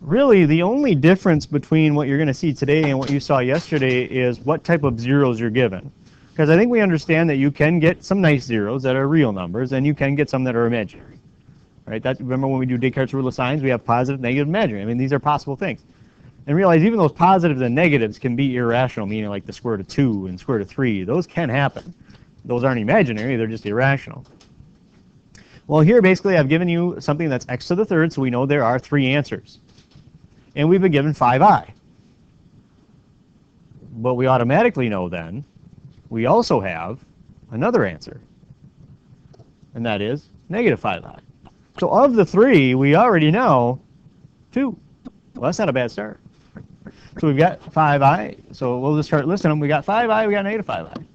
Really, the only difference between what you're going to see today and what you saw yesterday is what type of zeros you're given. Because I think we understand that you can get some nice zeros that are real numbers, and you can get some that are imaginary. Right? Remember when we do Descartes' rule of signs, we have positive, negative, imaginary. I mean, these are possible things. And realize even those positives and negatives can be irrational, meaning like the square root of 2 and square root of 3. Those can happen. Those aren't imaginary, they're just irrational. Well, here basically I've given you something that's x to the third, so we know there are 3 answers. And we've been given 5i. But we automatically know then we also have another answer, and that is negative 5i. So of the 3, we already know 2. Well, that's not a bad start. So we've got 5i, so we'll just start listing them. We got 5i, we got negative 5i.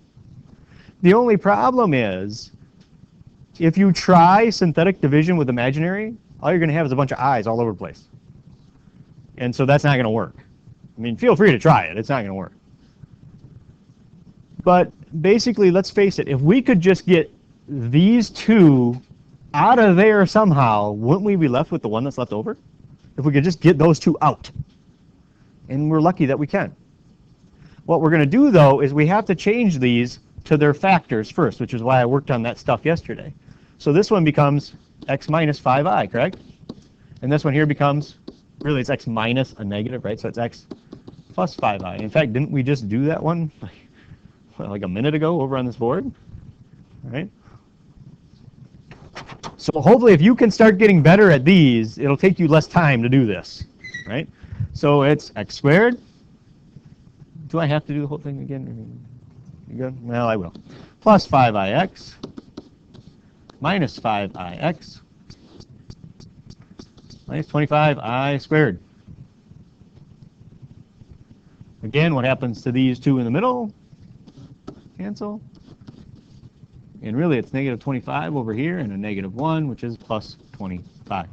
The only problem is, if you try synthetic division with imaginary, all you're going to have is a bunch of i's all over the place. And so that's not going to work. I mean, feel free to try it. It's not going to work. But basically, let's face it, if we could just get these 2 out of there somehow, wouldn't we be left with the one that's left over? If we could just get those 2 out. And we're lucky that we can. What we're going to do, though, is we have to change these to their factors first, which is why I worked on that stuff yesterday. So this one becomes x minus 5i, correct? And this one here becomes, really it's x minus a negative, right? So it's x plus 5i. In fact, didn't we just do that one like a minute ago over on this board? All right. So hopefully if you can start getting better at these, it'll take you less time to do this, right? So it's x squared. Do I have to do the whole thing again? You good? Well, I will. Plus 5ix minus 5ix minus 25i squared. Again, what happens to these 2 in the middle? Cancel. And really, it's negative 25 over here and a negative 1, which is plus 25.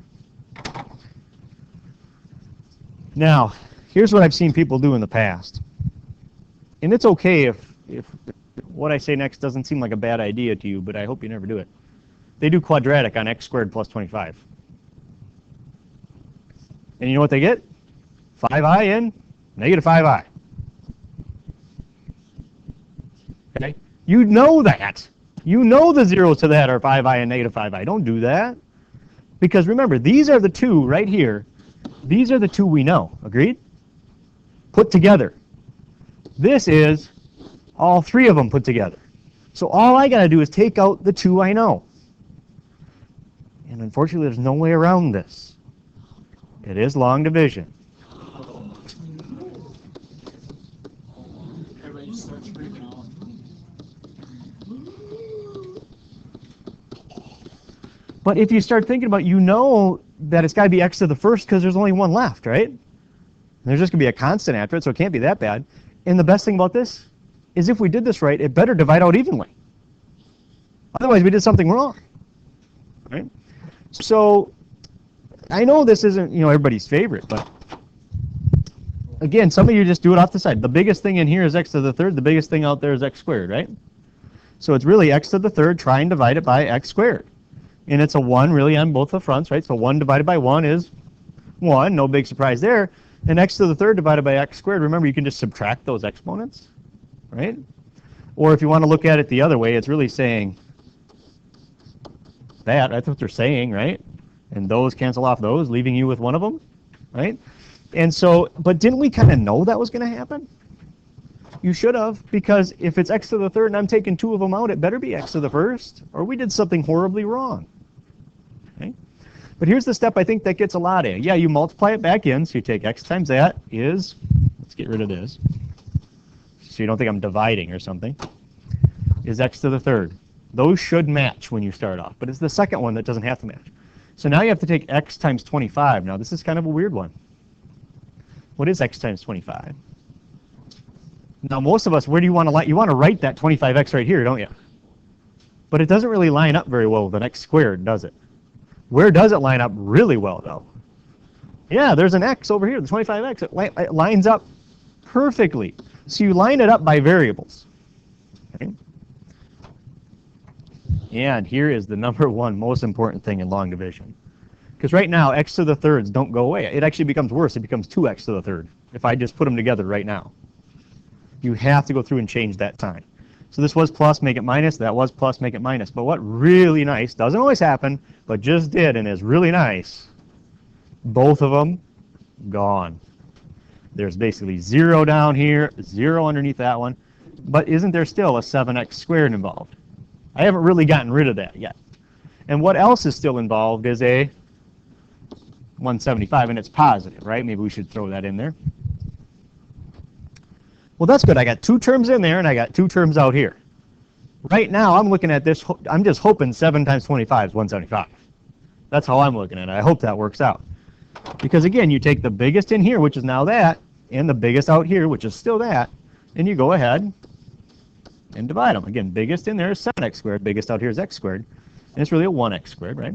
Now, here's what I've seen people do in the past. And it's okay if what I say next doesn't seem like a bad idea to you, but I hope you never do it. They do quadratic on x squared plus 25. And you know what they get? 5i and negative 5i. Okay? You know that. You know the zeros to that are 5i and negative 5i. Don't do that. Because remember, these are the 2 right here. These are the 2 we know. Agreed? Put together. This is all 3 of them put together. So all I got to do is take out the 2 I know. And unfortunately, there's no way around this. It is long division. But if you start thinking about, you know that it's got to be x to the first because there's only 1 left, right? And there's just going to be a constant after it, so it can't be that bad. And the best thing about this is if we did this right, it better divide out evenly. Otherwise, we did something wrong, right? So I know this isn't, everybody's favorite, but again, some of you just do it off the side. The biggest thing in here is x to the third. The biggest thing out there is x squared, right? So it's really x to the third. Try and divide it by x squared. And it's a 1 really on both the fronts, right? So 1 divided by 1 is 1. No big surprise there. And x to the third divided by x squared, remember, you can just subtract those exponents, right? Or if you want to look at it the other way, it's really saying that. That's what they're saying, right? And those cancel off those, leaving you with one of them, right? And so, but didn't we kind of know that was going to happen? You should have, because if it's x to the third and I'm taking 2 of them out, it better be x to the first, or we did something horribly wrong. Okay? But here's the step I think that gets a lot in. Yeah, you multiply it back in, so you take x times that is, let's get rid of this, so you don't think I'm dividing or something, is x to the third. Those should match when you start off, but it's the second one that doesn't have to match. So now you have to take x times 25. Now this is kind of a weird one. What is x times 25? Now most of us, where do you want to write that 25x right here, don't you? But it doesn't really line up very well with an x squared, does it? Where does it line up really well, though? Yeah, there's an x over here, the 25x. It lines up perfectly. So you line it up by variables. Okay? And here is the number 1 most important thing in long division. Because right now, x to the thirds don't go away. It actually becomes worse. It becomes 2x to the third if I just put them together right now. You have to go through and change that sign. So this was plus, make it minus. That was plus, make it minus. But what really nice, doesn't always happen, but just did and is really nice, both of them gone. There's basically 0 down here, 0 underneath that one. But isn't there still a 7x squared involved? I haven't really gotten rid of that yet. And what else is still involved is a 175, and it's positive, right? Maybe we should throw that in there. Well, that's good. I got 2 terms in there, and I got 2 terms out here. Right now, I'm looking at this. I'm just hoping 7 times 25 is 175. That's how I'm looking at it. I hope that works out. Because, again, you take the biggest in here, which is now that, and the biggest out here, which is still that, and you go ahead and divide them. Again, biggest in there is 7x squared. Biggest out here is x squared. And it's really a 1x squared, right?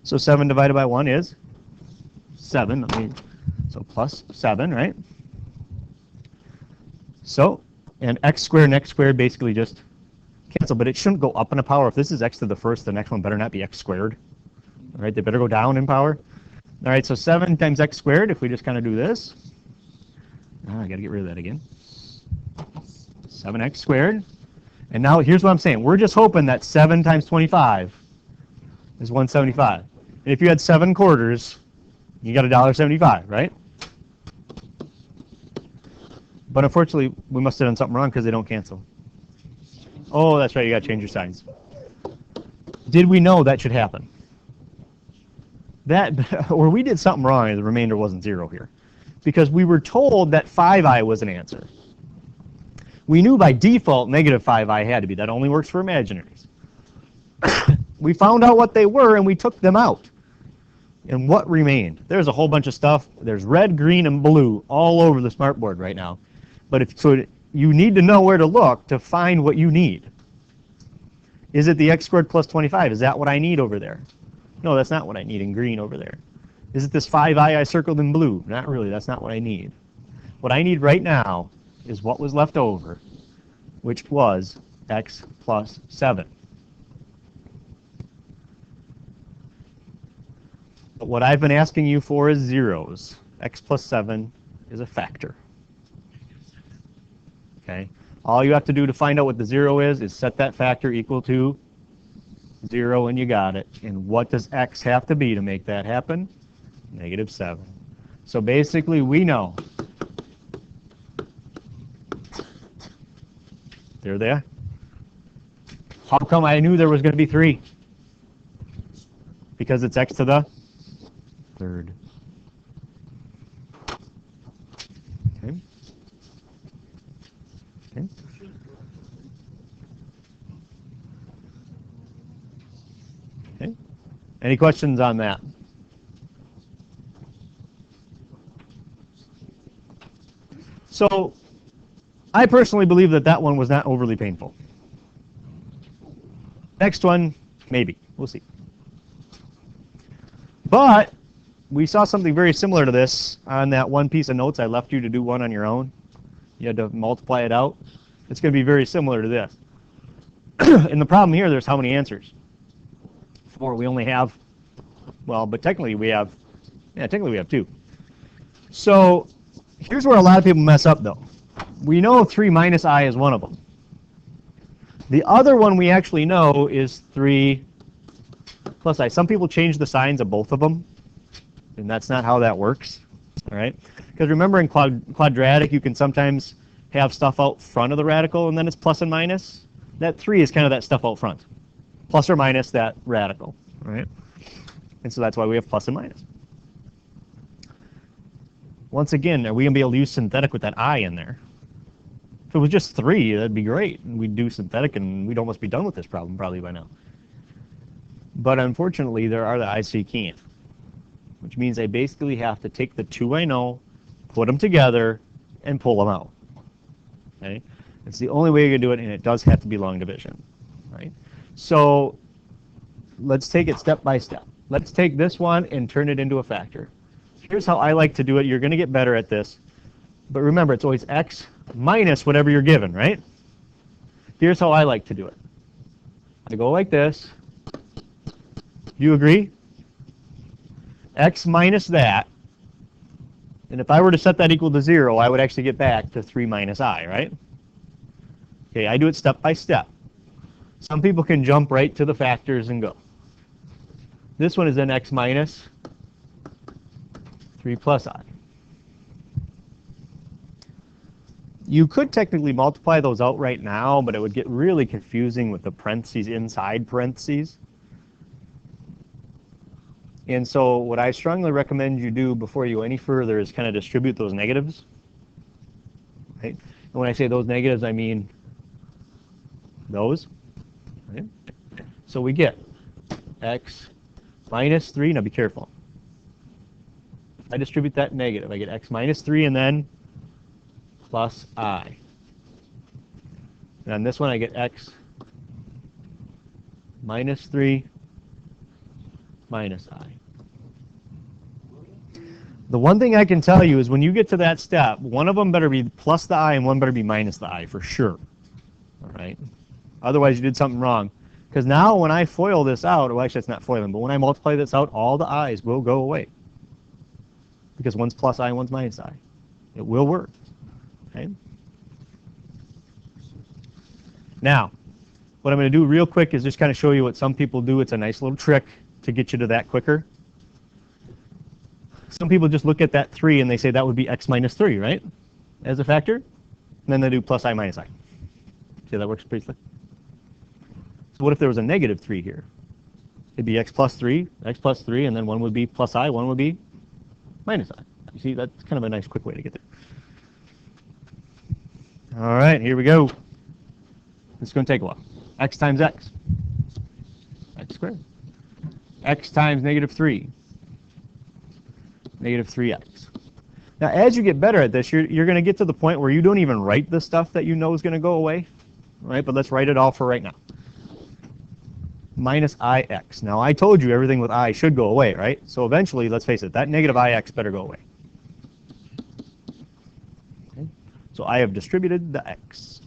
So 7 divided by 1 is 7. So plus 7, right? So, and x squared and x squared basically just cancel, but it shouldn't go up in a power. If this is x to the first, the next one better not be x squared. All right, they better go down in power. All right, so 7 times x squared, if we just kind of do this. I got to get rid of that again. 7x squared. And now here's what I'm saying. We're just hoping that 7 times 25 is 175. And if you had 7 quarters, you got $1.75, right? But unfortunately, we must have done something wrong because they don't cancel. Oh, that's right. You got to change your signs. Did we know that should happen? That, or we did something wrong and the remainder wasn't 0 here. Because we were told that 5i was an answer. We knew by default negative 5i had to be. That only works for imaginaries. We found out what they were and we took them out. And what remained? There's a whole bunch of stuff. There's red, green, and blue all over the smartboard right now. But so you need to know where to look to find what you need. Is it the x squared plus 25? Is that what I need over there? No, that's not what I need in green over there. Is it this 5i I circled in blue? Not really. That's not what I need. What I need right now is what was left over, which was x plus 7. But what I've been asking you for is zeros. X plus 7 is a factor. Okay. All you have to do to find out what the 0 is set that factor equal to 0, and you got it. And what does x have to be to make that happen? Negative 7. So basically, we know. They're there. How come I knew there was going to be 3? Because it's x to the third. Okay. Okay. Okay. Any questions on that? So, I personally believe that that one was not overly painful. Next one, maybe. We'll see. But we saw something very similar to this on that one piece of notes I left you to do one on your own. You had to multiply it out. It's going to be very similar to this. And the problem here, there's how many answers? 4. We only have, well, but technically we have 2. So here's where a lot of people mess up, though. We know 3 minus I is one of them. The other one we actually know is 3 plus I. Some people change the signs of both of them, and that's not how that works. All right? Because remember in quadratic, you can sometimes have stuff out front of the radical, and then it's plus and minus. That 3 is kind of that stuff out front, plus or minus that radical. Right? And so that's why we have plus and minus. Once again, are we going to be able to use synthetic with that I in there? If it was just 3, that'd be great. We'd do synthetic, and we'd almost be done with this problem probably by now. But unfortunately, there are the I's so you can't, which means I basically have to take the 2 I know, put them together, and pull them out. Okay? It's the only way you can do it, and it does have to be long division. Right? So let's take it step by step. Let's take this one and turn it into a factor. Here's how I like to do it. You're going to get better at this. But remember, it's always x minus whatever you're given, right? Here's how I like to do it. I go like this. Do you agree? x minus that. And if I were to set that equal to 0, I would actually get back to 3 minus I, right? Okay, I do it step by step. Some people can jump right to the factors and go. This one is then x minus 3 plus I. You could technically multiply those out right now, but it would get really confusing with the parentheses inside parentheses. And so what I strongly recommend you do before you go any further is kind of distribute those negatives. Right? And when I say those negatives, I mean those. Right? So we get x minus 3. Now be careful. If I distribute that negative, I get x minus 3 and then plus I. And on this one, I get x minus 3 minus I. The one thing I can tell you is when you get to that step, one of them better be plus the I and one better be minus the I for sure. All right? Otherwise, you did something wrong. Because now when I FOIL this out, well, actually, it's not FOILing, but when I multiply this out, all the I's will go away. Because one's plus I and one's minus I. It will work. Okay? Now, what I'm going to do real quick is just kind of show you what some people do. It's a nice little trick to get you to that quicker. Some people just look at that 3 and they say that would be x minus 3, right? As a factor. And then they do plus I minus I. See how that works pretty slick? So what if there was a negative 3 here? It'd be x plus 3, and then one would be plus I, one would be minus I. You see, that's kind of a nice quick way to get there. All right, here we go. It's going to take a while. X times x. X squared. X times negative 3. Negative 3x. Now, as you get better at this, you're going to get to the point where you don't even write the stuff that you know is going to go away. Right? But let's write it all for right now. Minus ix. Now, I told you everything with I should go away, right? So eventually, let's face it, that negative ix better go away. Okay? So I have distributed the x.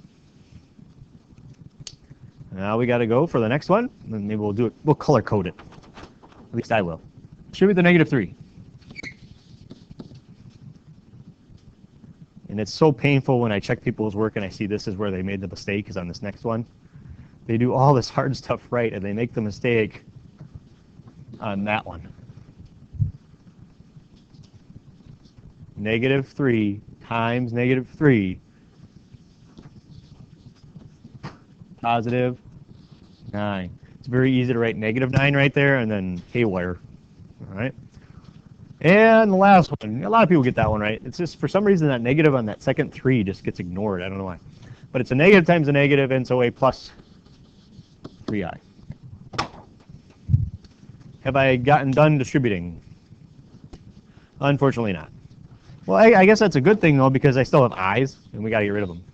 Now we got to go for the next one. And maybe we'll do it. We'll color code it. At least I will. Distribute the negative 3. And it's so painful when I check people's work and I see this is where they made the mistake, is on this next one. They do all this hard stuff right, and they make the mistake on that one. Negative 3 times negative 3. Positive 9. It's very easy to write negative 9 right there, and then haywire. All right. And the last one, a lot of people get that one right. It's just for some reason that negative on that second 3 just gets ignored. I don't know why. But it's a negative times a negative, and so a plus 3i. Have I gotten done distributing? Unfortunately not. Well, I guess that's a good thing, though, because I still have i's, and we got to get rid of them.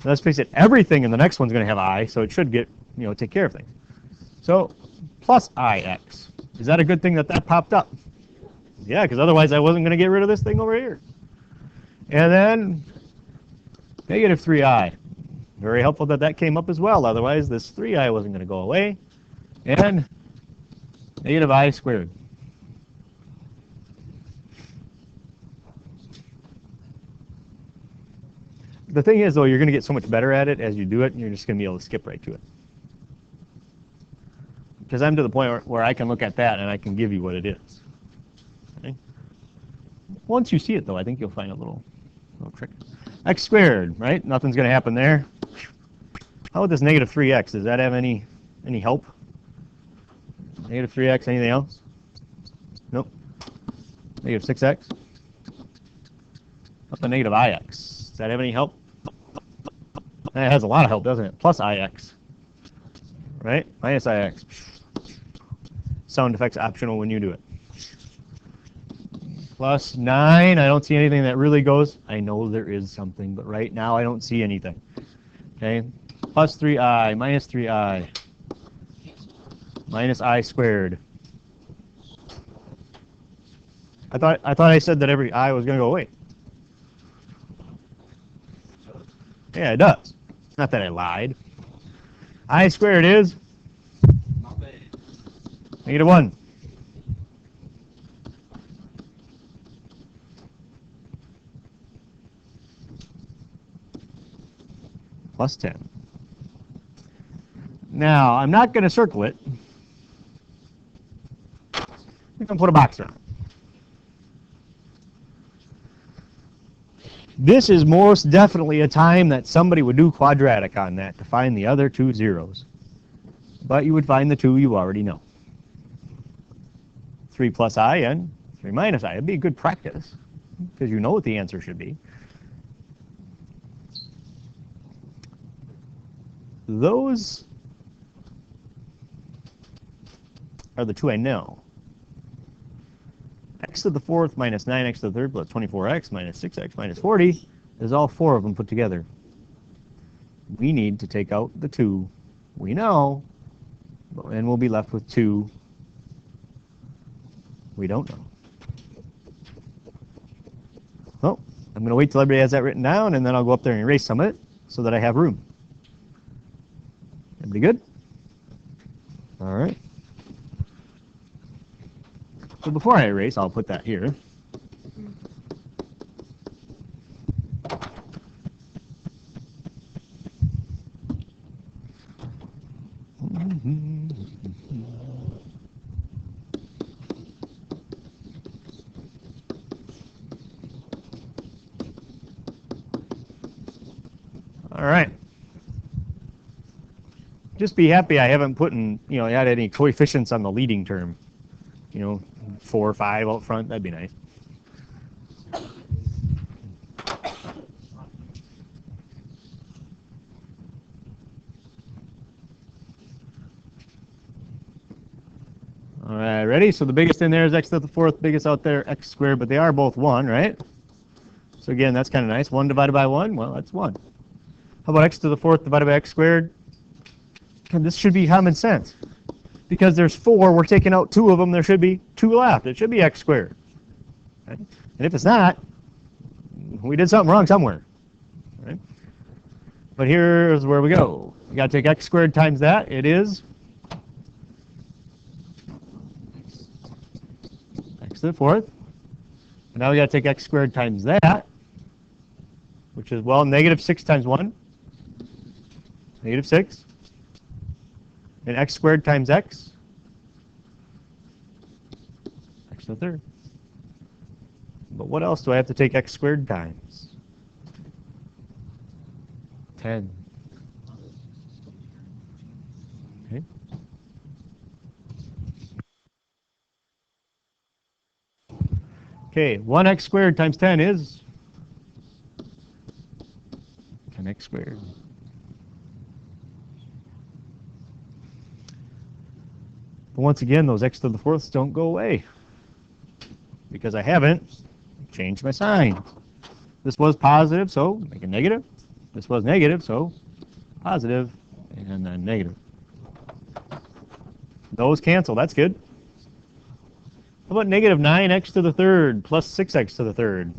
So let's face it, everything in the next one's going to have I, so it should get, take care of things. So plus ix. Is that a good thing that popped up? Yeah, because otherwise I wasn't going to get rid of this thing over here. And then negative 3i. Very helpful that came up as well. Otherwise, this 3i wasn't going to go away. And negative I squared. The thing is, though, you're going to get so much better at it as you do it, and you're just going to be able to skip right to it. Because I'm to the point where I can look at that and I can give you what it is. Okay? Once you see it, though, I think you'll find a little trick. X squared, right? Nothing's going to happen there. How about this negative 3x? Does that have any help? Negative 3x, anything else? Nope. Negative 6x? How about the negative ix? Does that have any help? That has a lot of help, doesn't it? Plus ix. Right? Minus ix. Sound effects optional when you do it. Plus 9. I don't see anything that really goes. I know there is something, but right now I don't see anything. Okay? Plus 3i, minus 3i, minus I squared. I thought I said that every I was going to go away. Yeah, it does. Not that I lied. I squared is negative 1. plus 10. Now, I'm not going to circle it. I'm going to put a box around it. This is most definitely a time that somebody would do quadratic on that to find the other two zeros. But you would find the two you already know. 3 plus I and 3 minus I. It'd be good practice because you know what the answer should be. Those are the two I know. X to the fourth minus 9x to the third plus 24x minus 6x minus 40 is all four of them put together. We need to take out the two we know, and we'll be left with two we don't know. Well, I'm going to wait till everybody has that written down, and then I'll go up there and erase some of it so that I have room. Everybody good? All right. So before I erase, I'll put that here. All right. Just be happy I haven't put in, add any coefficients on the leading term. 4 or 5 out front, that'd be nice. All right, ready? So the biggest in there is x to the fourth, biggest out there, x squared, but they are both 1, right? So again, that's kind of nice. 1 divided by 1, well, that's 1. How about x to the fourth divided by x squared? This should be common sense. Because there's 4, we're taking out 2 of them, there should be 2 left. It should be x squared. Right? And if it's not, we did something wrong somewhere. Right? But here's where we go. We got to take x squared times that. It is x to the fourth. And now we got to take x squared times that, which is, well, negative 6 times 1. Negative 6. And x squared times x. X to the third. But what else do I have to take x squared times? 10. Okay. Okay, 1x squared times 10 is 10x squared. But once again, those x to the fourths don't go away because I haven't changed my sign. This was positive, so make it negative. This was negative, so positive, and then negative. Those cancel. That's good. How about negative 9x to the third plus 6x to the third?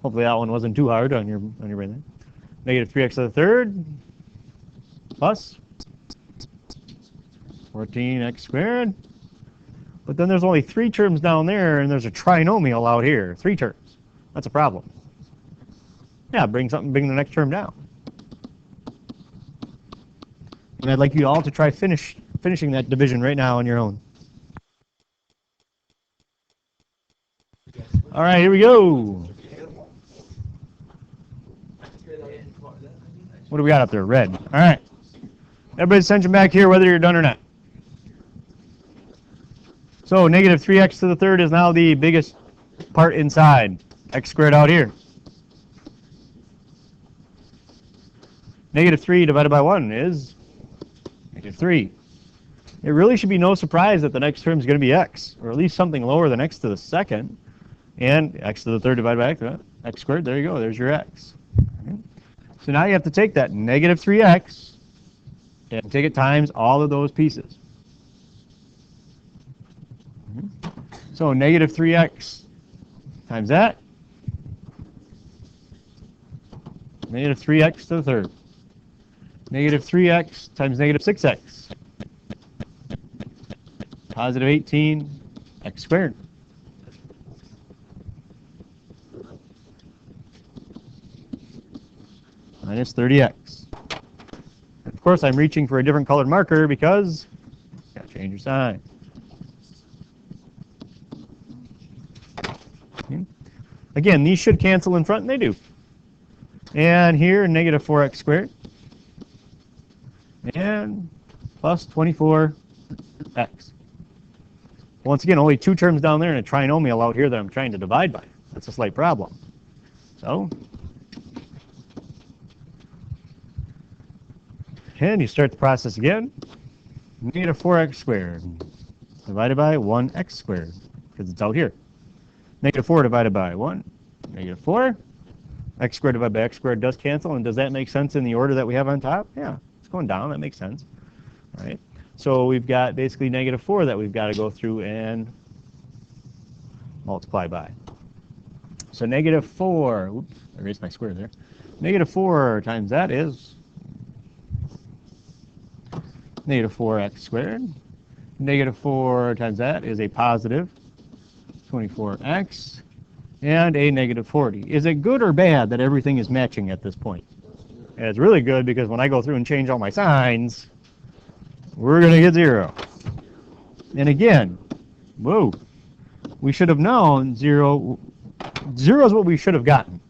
Hopefully that one wasn't too hard on your brain there. Negative 3x to the third plus 14x squared. But then there's only 3 terms down there, and there's a trinomial out here. 3 terms. That's a problem. Yeah, bring the next term down. And I'd like you all to try finishing that division right now on your own. All right, here we go. What do we got up there? Red. All right. Everybody's attention back here, whether you're done or not. So negative 3x to the third is now the biggest part inside. X squared out here. Negative 3 divided by 1 is negative 3. It really should be no surprise that the next term is going to be x, or at least something lower than x to the second. And x to the third divided by x squared, there you go, there's your x. Okay. So now you have to take that negative 3x and take it times all of those pieces. So negative 3x times that, negative 3x to the third. Negative 3x times negative 6x. Positive 18 x squared. minus 30x. And of course, I'm reaching for a different colored marker because you gotta change your sign. Okay. Again, these should cancel in front, and they do. And here, negative 4x squared. And plus 24x. Once again, only two terms down there and a trinomial out here that I'm trying to divide by. That's a slight problem. So, and you start the process again. Negative 4x squared divided by 1x squared, because it's out here. Negative 4 divided by 1, negative 4. X squared divided by x squared does cancel, and does that make sense in the order that we have on top? Yeah, it's going down, that makes sense. All right. So we've got basically negative 4 that we've got to go through and multiply by. So negative 4, oops, I erased my square there. Negative 4 times that is negative 4x squared. Negative 4 times that is a positive 24x and a negative 40. Is it good or bad that everything is matching at this point? And it's really good because when I go through and change all my signs, we're going to get 0. And again, whoa, we should have known 0. 0 is what we should have gotten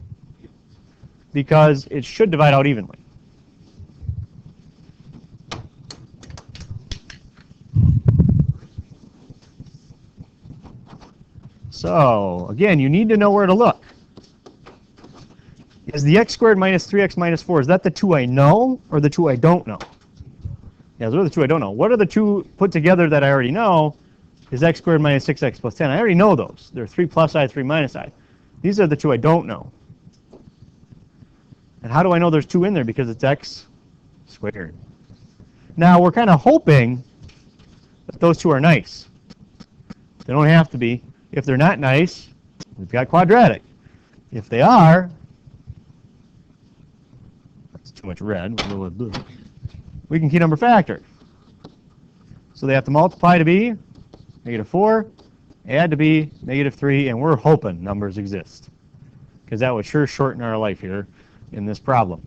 because it should divide out evenly. So, again, you need to know where to look. Is the x squared minus 3x minus 4, is that the two I know or the two I don't know? Yeah, those are the two I don't know. What are the two put together that I already know? Is x squared minus 6x plus 10. I already know those. They're 3 plus I, 3 minus I. These are the two I don't know. And how do I know there's 2 in there? Because it's x squared. Now, we're kind of hoping that those two are nice. They don't have to be. If they're not nice, we've got quadratic. If they are, that's too much red, we can key number factor. So they have to multiply to be negative 4, add to be negative 3, and we're hoping numbers exist, because that would sure shorten our life here in this problem.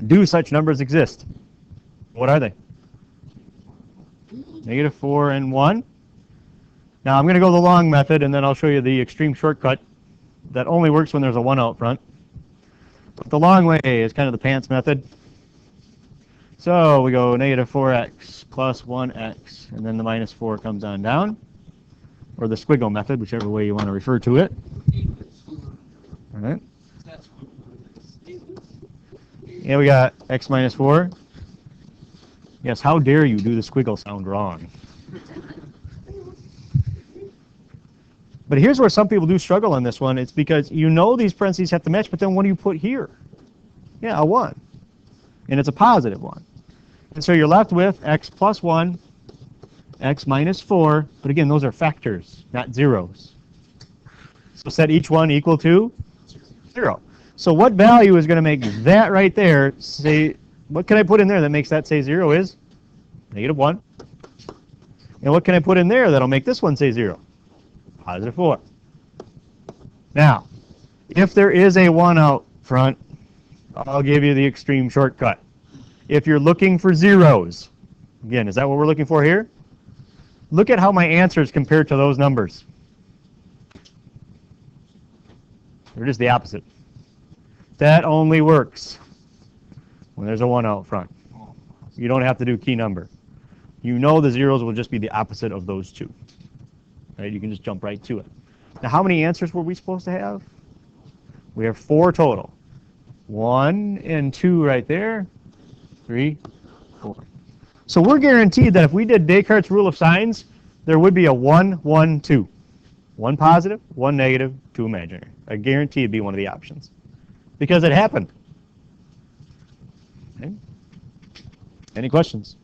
Do such numbers exist? What are they? Negative 4 and 1. Now I'm going to go the long method, and then I'll show you the extreme shortcut that only works when there's a 1 out front. But the long way is kind of the pants method. So we go negative 4x plus 1x, and then the minus 4 comes on down, or the squiggle method, whichever way you want to refer to it. All right. Yeah, we got x minus 4. Yes, how dare you do the squiggle sound wrong? But here's where some people do struggle on this one. It's because you know these parentheses have to match, but then what do you put here? Yeah, a 1. And it's a positive 1. And so you're left with x plus 1, x minus 4. But again, those are factors, not zeros. So set each one equal to 0. So what value is going to make that right there say, what can I put in there that makes that say 0 is negative 1. And what can I put in there that'll make this one say 0? Positive 4. Now, if there is a 1 out front, I'll give you the extreme shortcut. If you're looking for zeros, again, is that what we're looking for here? Look at how my answers compare to those numbers. They're just the opposite. That only works when there's a 1 out front. You don't have to do key number. You know the zeros will just be the opposite of those two. Right? You can just jump right to it. Now, how many answers were we supposed to have? We have 4 total. 1 and 2 right there. 3, 4. So we're guaranteed that if we did Descartes' rule of signs, there would be a 1, 1, 2. 1 positive, 1 negative, 2 imaginary. I guarantee it'd be one of the options. Because it happened. Okay. Any questions?